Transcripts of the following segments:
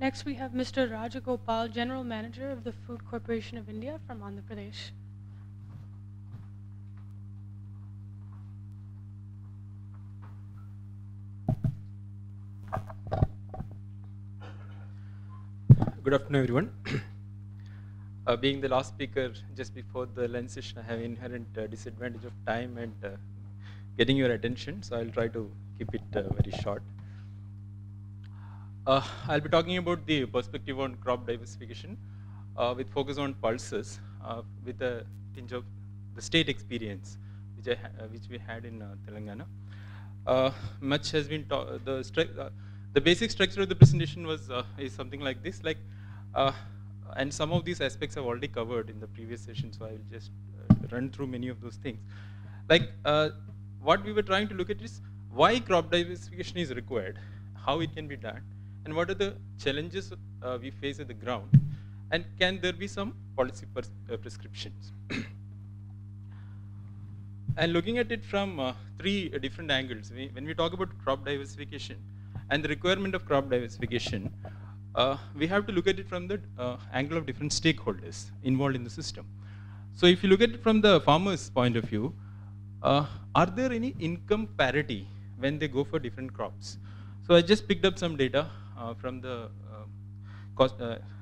Next, we have Mr. Rajagopal, General Manager of the Food Corporation of India from Andhra Pradesh. Good afternoon, everyone. Being the last speaker just before the lunch session, I have inherent disadvantage of time and getting your attention, so I'll try to keep it very short. I'll be talking about the perspective on crop diversification with focus on pulses with a tinge of the state experience which we had in Telangana. Much has been taught. The basic structure of the presentation is something like this, and some of these aspects I've already covered in the previous session, so I will just run through many of those things. What we were trying to look at is why crop diversification is required, how it can be done, and what are the challenges we face at the ground, and can there be some policy prescriptions. And looking at it from three different angles, when we talk about crop diversification and the requirement of crop diversification, we have to look at it from the angle of different stakeholders involved in the system. So if you look at it from the farmer's point of view, are there any income parity when they go for different crops? So I just picked up some data from the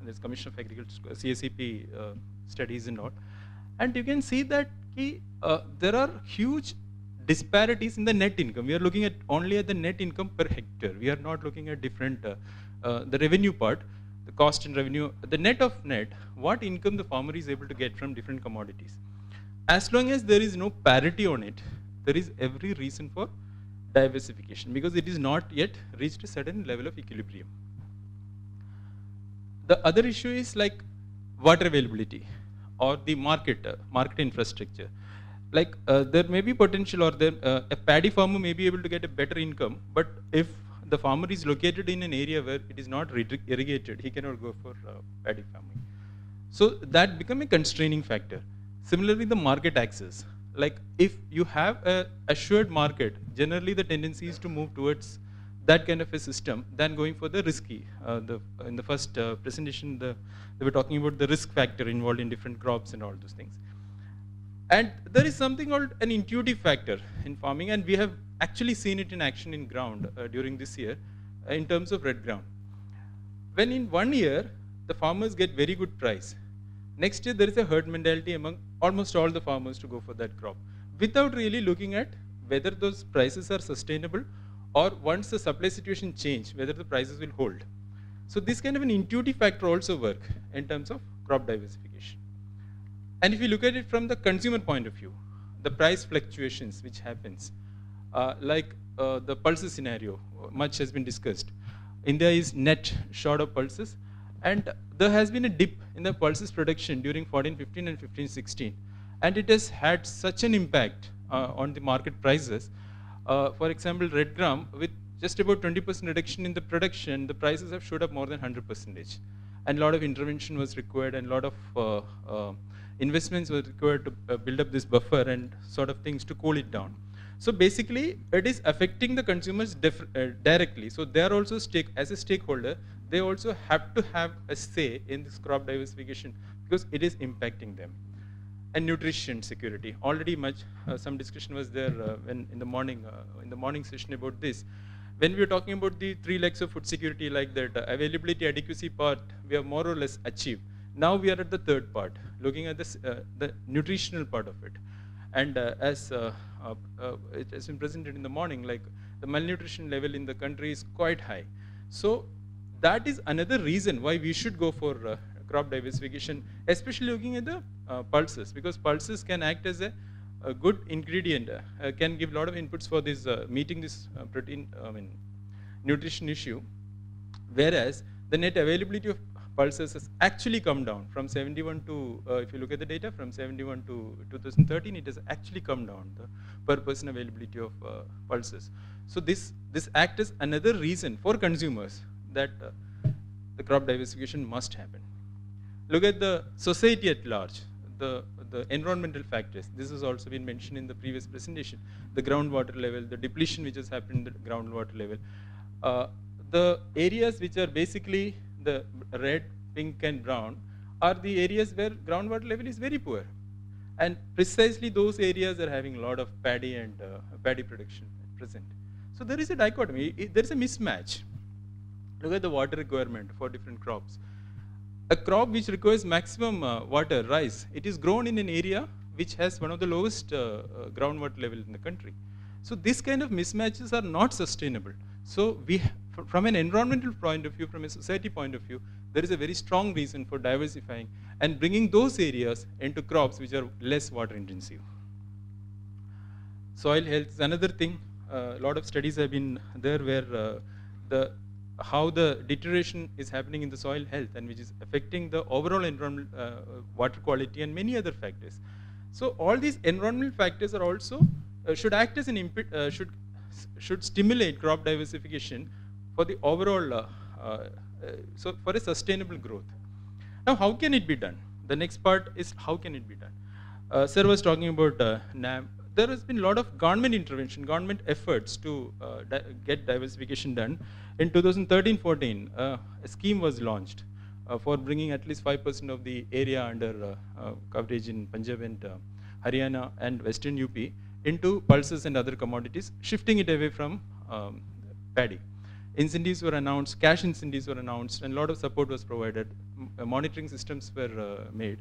this Commission of Agriculture, CSEP studies and all. And you can see that there are huge disparities in the net income. We are looking at only at the net income per hectare. We are not looking at different, the revenue part, the cost and revenue, the net of net, what income the farmer is able to get from different commodities. As long as there is no parity on it, there is every reason for diversification because it is not yet reached a certain level of equilibrium. The other issue is like water availability or the market infrastructure. There may be potential, or a paddy farmer may be able to get a better income, but if the farmer is located in an area where it is not irrigated, he cannot go for paddy farming. So that becomes a constraining factor. Similarly, the market access. If you have a assured market, generally the tendency is to move towards that kind of a system than going for the risky. In the first presentation, they were talking about the risk factor involved in different crops and all those things. And there is something called an intuitive factor in farming, and we have actually seen it in action in ground during this year in terms of red ground. When in 1 year, the farmers get very good price, next year there is a herd mentality among almost all the farmers to go for that crop, without really looking at whether those prices are sustainable or once the supply situation change, whether the prices will hold. So this kind of an intuitive factor also work in terms of crop diversification. And if you look at it from the consumer point of view, the price fluctuations which happens, the pulses scenario, much has been discussed. India is net short of pulses, and there has been a dip in the pulses production during 14-15 and 15-16, and it has had such an impact on the market prices. For example, red gram, with just about 20% reduction in the production, the prices have shot up more than 100%. And a lot of intervention was required, and a lot of investments were required to build up this buffer and sort of things to cool it down. So basically, it is affecting the consumers directly. So they are also as a stakeholder, they also have to have a say in this crop diversification because it is impacting them. And nutrition security. Already some discussion was there when in the morning session about this. When we were talking about the 3 legs of food security, like that availability, adequacy part, we have more or less achieved. Now we are at the third part, looking at this, the nutritional part of it. And as it has been presented in the morning, the malnutrition level in the country is quite high. So that is another reason why we should go for crop diversification, especially looking at the pulses, because pulses can act as a good ingredient, can give a lot of inputs for this meeting this nutrition issue, whereas the net availability of pulses has actually come down from 71 to, if you look at the data, from 71 to 2013, it has actually come down, the per person availability of pulses. So this acts as another reason for consumers that the crop diversification must happen. Look at the society at large, the environmental factors. This has also been mentioned in the previous presentation. The groundwater level, the depletion which has happened at the groundwater level. The areas which are basically the red, pink and brown are the areas where groundwater level is very poor. And precisely those areas are having a lot of paddy and paddy production at present. So there is a dichotomy, there is a mismatch. Look at the water requirement for different crops. A crop which requires maximum water, rice, it is grown in an area which has one of the lowest groundwater level in the country. So this kind of mismatches are not sustainable. So from an environmental point of view, from a society point of view, there is a very strong reason for diversifying and bringing those areas into crops which are less water intensive. Soil health is another thing. A lot of studies have been there where how the deterioration is happening in the soil health and which is affecting the overall environment, water quality and many other factors. So all these environmental factors are also should act as an input, should stimulate crop diversification for the overall, so for a sustainable growth. Now, how can it be done? The next part is how can it be done? Sir was talking about NAM. There has been a lot of government intervention, government efforts to get diversification done. In 2013-14, a scheme was launched for bringing at least 5% of the area under coverage in Punjab and Haryana and Western UP into pulses and other commodities, shifting it away from paddy. Incentives were announced, cash incentives were announced, and a lot of support was provided. Monitoring systems were made.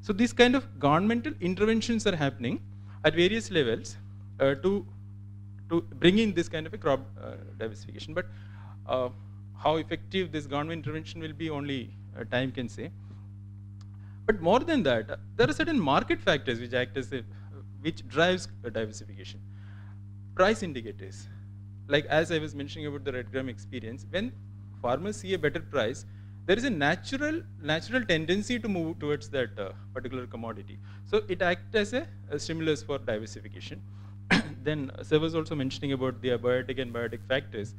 So these kind of governmental interventions are happening at various levels to bring in this kind of a crop diversification. But how effective this government intervention will be, only time can say. But more than that, there are certain market factors which act as which drives diversification. Price indicators. Like as I was mentioning about the red gram experience, when farmers see a better price, there is a natural tendency to move towards that particular commodity. So it acts as a stimulus for diversification. Then Sir was also mentioning about the abiotic and biotic factors.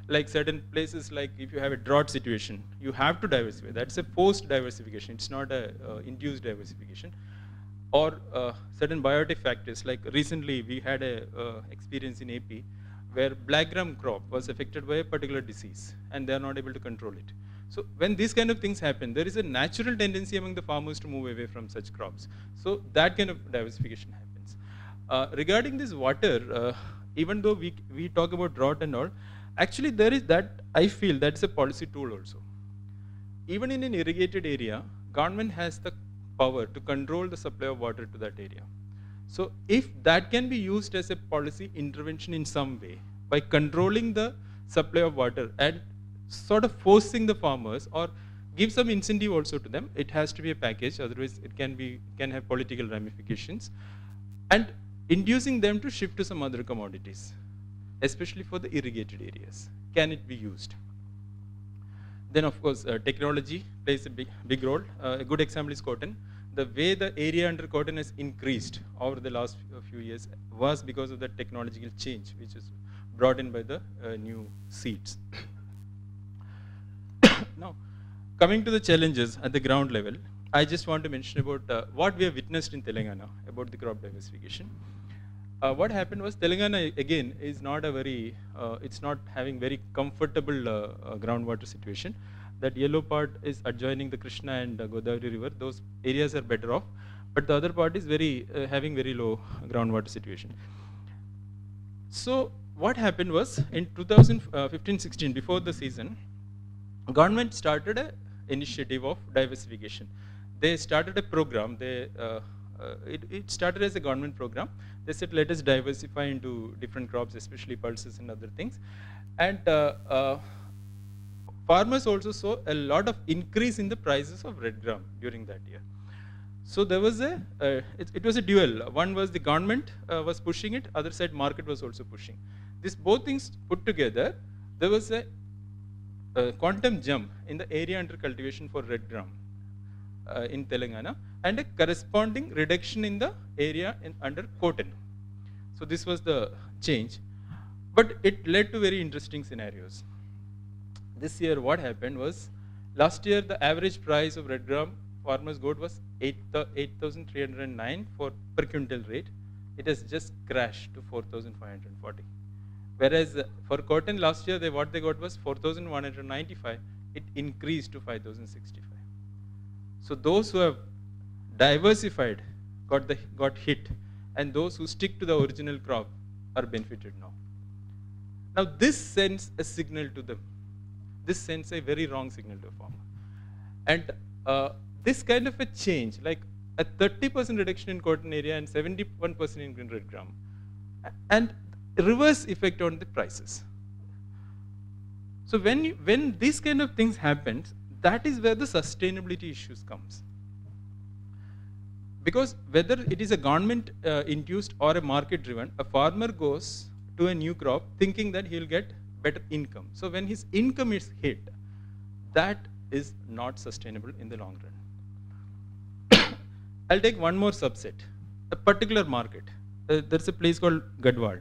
Like certain places, like if you have a drought situation, you have to diversify. That's a forced diversification. It's not a induced diversification. Or certain biotic factors, like recently we had a experience in AP where black gram crop was affected by a particular disease and they are not able to control it. So when these kind of things happen, there is a natural tendency among the farmers to move away from such crops. So that kind of diversification happens. Regarding this water, even though we talk about drought and all, actually there is that, I feel that's a policy tool also. Even in an irrigated area, government has the power to control the supply of water to that area. So if that can be used as a policy intervention in some way, by controlling the supply of water and sort of forcing the farmers or give some incentive also to them, it has to be a package, otherwise it can have political ramifications, and inducing them to shift to some other commodities, especially for the irrigated areas. Can it be used? Then of course technology plays a big role. A good example is cotton. The way the area under cotton has increased over the last few years was because of the technological change which is brought in by the new seeds. Now, coming to the challenges at the ground level, I just want to mention about what we have witnessed in Telangana about the crop diversification. What happened was Telangana again is not a very, it's not having very comfortable groundwater situation. That yellow part is adjoining the Krishna and Godavari river. Those areas are better off, but the other part is having very low groundwater situation. So what happened was in 2015-16, before the season, government started an initiative of diversification. They started a program. It started as a government program. They said, let us diversify into different crops, especially pulses and other things. And farmers also saw a lot of increase in the prices of red gram during that year. So there was it was a dual. One was the government was pushing it, other side market was also pushing. These both things put together, there was a quantum jump in the area under cultivation for red gram in Telangana, and a corresponding reduction in the area under cotton. So this was the change, but it led to very interesting scenarios. This year what happened was, last year the average price of red gram farmers got was 8,309 per quintal rate. It has just crashed to 4,540. Whereas for cotton last year what they got was 4,195. it increased to 5,065. So those who have diversified got hit, and those who stick to the original crop are benefited now. Now this sends a signal to them. This sends a very wrong signal to a farmer. And this kind of a change, like a 30% reduction in cotton area and 71% in green red gram, and reverse effect on the prices. So when these kind of things happen, that is where the sustainability issues comes. Because whether it is a government induced or a market driven, a farmer goes to a new crop thinking that he'll get better income. So when his income is hit, that is not sustainable in the long run. I'll take one more subset, a particular market. There's a place called Gadwal.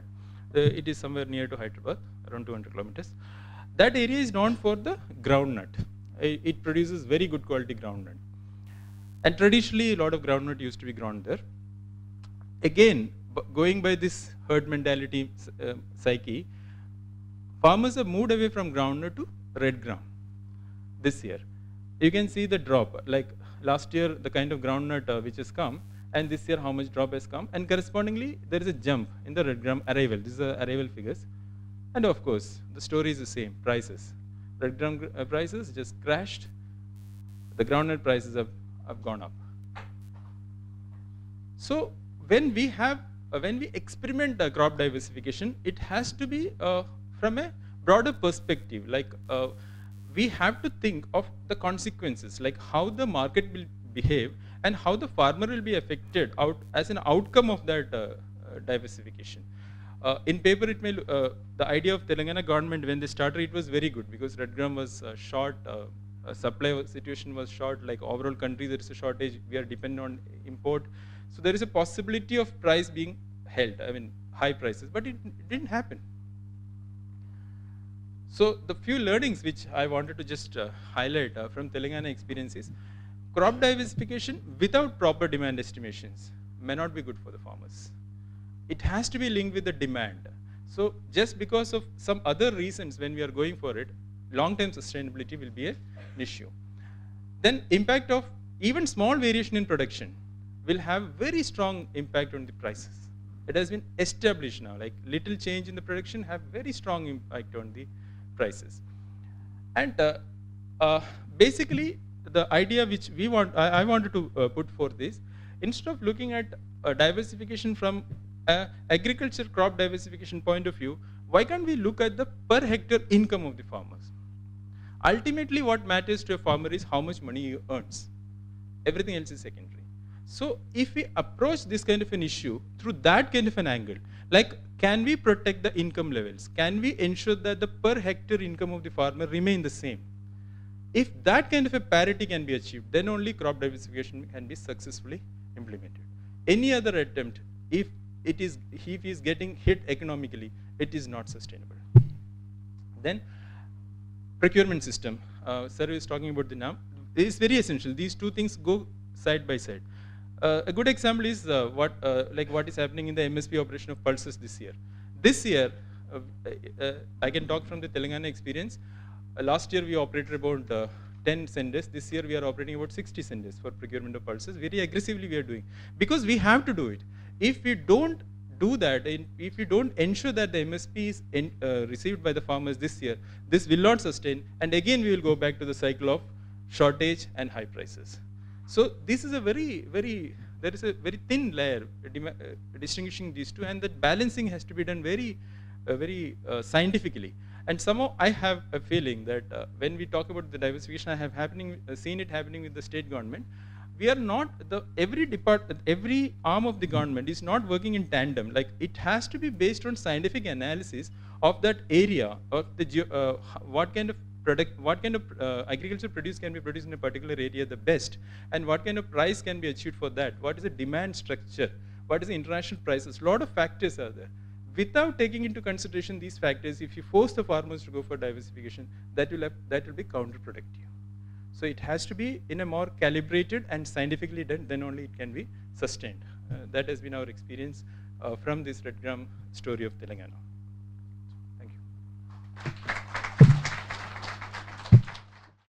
It is somewhere near to Hyderabad, around 200 kilometers. That area is known for the groundnut. It produces very good quality groundnut. And traditionally, a lot of groundnut used to be ground there. Again, going by this herd mentality psyche, farmers have moved away from groundnut to red gram this year. You can see the drop, like last year, the kind of groundnut which has come, and this year how much drop has come, and correspondingly, there is a jump in the red gram arrival. These are arrival figures. And of course, the story is the same, prices. Red gram prices just crashed. The groundnut prices have gone up. So when we experiment crop diversification, it has to be from a broader perspective. Like we have to think of the consequences, like how the market will behave and how the farmer will be affected out as an outcome of that diversification. In paper, it may the idea of Telangana government when they started, it was very good because red gram was short. Supply situation was short, like overall country there is a shortage, we are dependent on import. So there is a possibility of price being held, I mean high prices, but it didn't happen. So the few learnings which I wanted to just highlight from Telangana experiences, crop diversification without proper demand estimations may not be good for the farmers. It has to be linked with the demand. So just because of some other reasons when we are going for it, long-term sustainability will be an issue. Then impact of even small variation in production will have very strong impact on the prices. It has been established now, like little change in the production have very strong impact on the prices. And basically the idea which I wanted to put forth is, instead of looking at diversification from agriculture crop diversification point of view, why can't we look at the per hectare income of the farmers? Ultimately, what matters to a farmer is how much money he earns. Everything else is secondary. So if we approach this kind of an issue through that kind of an angle, like can we protect the income levels? Can we ensure that the per hectare income of the farmer remain the same? If that kind of a parity can be achieved, then only crop diversification can be successfully implemented. Any other attempt, if he is getting hit economically, it is not sustainable. Then procurement system. Sir is talking about the NAM. It is very essential. These two things go side by side. A good example is what is happening in the MSP operation of pulses this year. This year, I can talk from the Telangana experience. Last year we operated about 10 senders. This year we are operating about 60 senders for procurement of pulses. Very aggressively we are doing, because we have to do it. If we don't do that, and if we don't ensure that the MSP is received by the farmers this year, this will not sustain, and again we will go back to the cycle of shortage and high prices. So this is a there is a very thin layer distinguishing these two, and that balancing has to be done very scientifically. And somehow I have a feeling that when we talk about the diversification, I have seen it happening with the state government. We are not, every arm of the government is not working in tandem. Like it has to be based on scientific analysis of that area, of the what kind of agriculture produce can be produced in a particular area the best, and what kind of price can be achieved for that, what is the demand structure, what is the international prices, a lot of factors are there. Without taking into consideration these factors, if you force the farmers to go for diversification, that will be counterproductive. So it has to be in a more calibrated and scientifically done, then only it can be sustained. That has been our experience from this red gram story of Telangana.